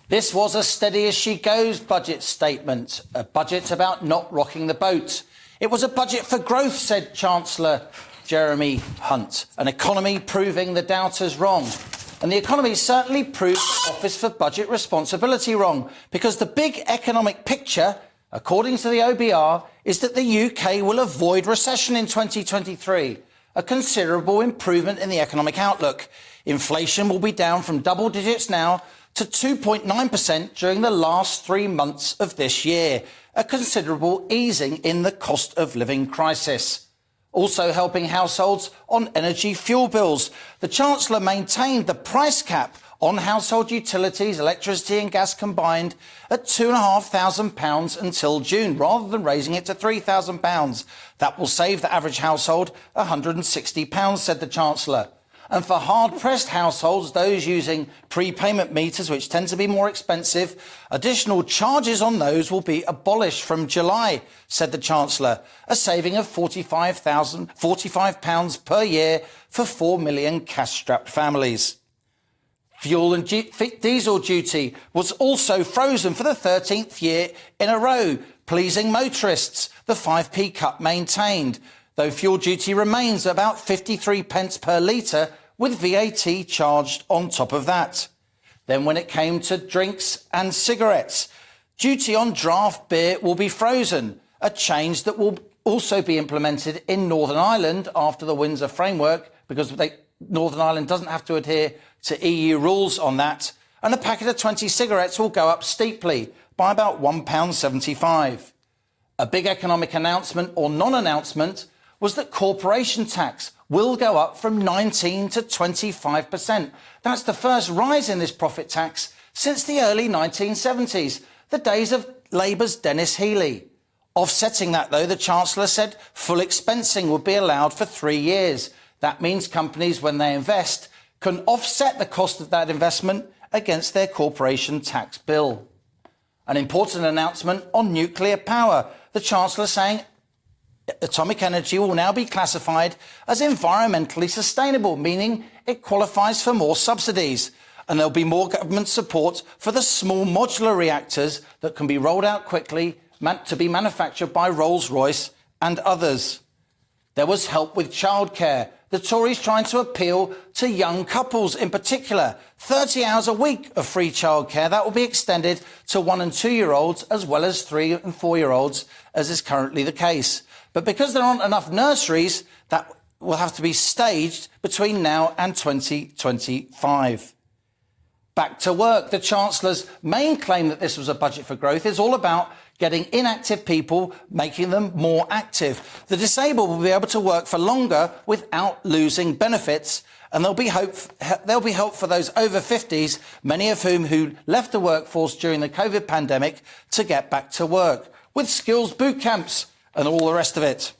This was a steady-as-she-goes budget statement, a budget about not rocking the boat. It was a budget for growth, said Chancellor Jeremy Hunt, an economy proving the doubters wrong. And the economy certainly proved the Office for Budget Responsibility wrong, because the big economic picture, according to the OBR, is that the UK will avoid recession in 2023, a considerable improvement in the economic outlook. Inflation will be down from double digits now to 2.9% during the last 3 months of this year, a considerable easing in the cost of living crisis. Also helping households on energy fuel bills. The Chancellor maintained the price cap on household utilities, electricity and gas combined at £2,500 until June, rather than raising it to £3,000. That will save the average household £160, said the Chancellor. And for hard-pressed households, those using prepayment meters, which tend to be more expensive, additional charges on those will be abolished from July, said the Chancellor, a saving of £45 per year for 4 million cash-strapped families. Fuel and diesel duty was also frozen for the 13th year in a row, pleasing motorists, the 5p cut maintained, though fuel duty remains about 53 pence per litre, with VAT charged on top of that. Then when it came to drinks and cigarettes, duty on draft beer will be frozen, a change that will also be implemented in Northern Ireland after the Windsor framework, because Northern Ireland doesn't have to adhere to EU rules on that, and a packet of 20 cigarettes will go up steeply by about £1.75. A big economic announcement or non-announcement was that corporation tax will go up from 19 to 25%. That's the first rise in this profit tax since the early 1970s, the days of Labour's Dennis Healey. Offsetting that, though, the Chancellor said full expensing would be allowed for 3 years. That means companies, when they invest, can offset the cost of that investment against their corporation tax bill. An important announcement on nuclear power. The Chancellor saying atomic energy will now be classified as environmentally sustainable, meaning it qualifies for more subsidies. And there'll be more government support for the small modular reactors that can be rolled out quickly to be manufactured by Rolls-Royce and others. There was help with childcare. The Tories trying to appeal to young couples in particular. 30 hours a week of free childcare. That will be extended to 1- and 2-year-olds as well as 3- and 4-year-olds, as is currently the case. But because there aren't enough nurseries, that will have to be staged between now and 2025. Back to work. The Chancellor's main claim that this was a budget for growth is all about getting inactive people, making them more active. The disabled will be able to work for longer without losing benefits, and there'll be hope for those over 50s, many of who left the workforce during the COVID pandemic, to get back to work, with skills boot camps and all the rest of it.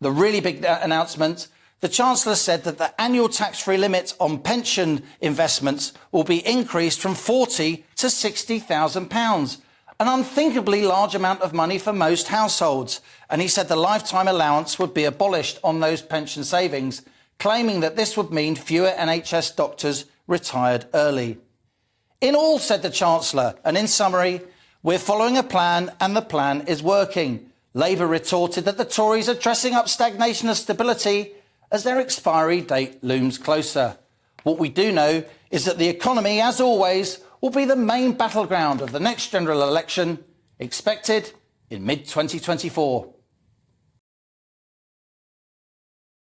The really big announcement, the Chancellor said that the annual tax-free limit on pension investments will be increased from £40,000 to £60,000, an unthinkably large amount of money for most households. And he said the lifetime allowance would be abolished on those pension savings, claiming that this would mean fewer NHS doctors retired early. In all, said the Chancellor, and in summary, we're following a plan and the plan is working. Labour retorted that the Tories are dressing up stagnation and stability as their expiry date looms closer. What we do know is that the economy, as always, will be the main battleground of the next general election, expected in mid-2024.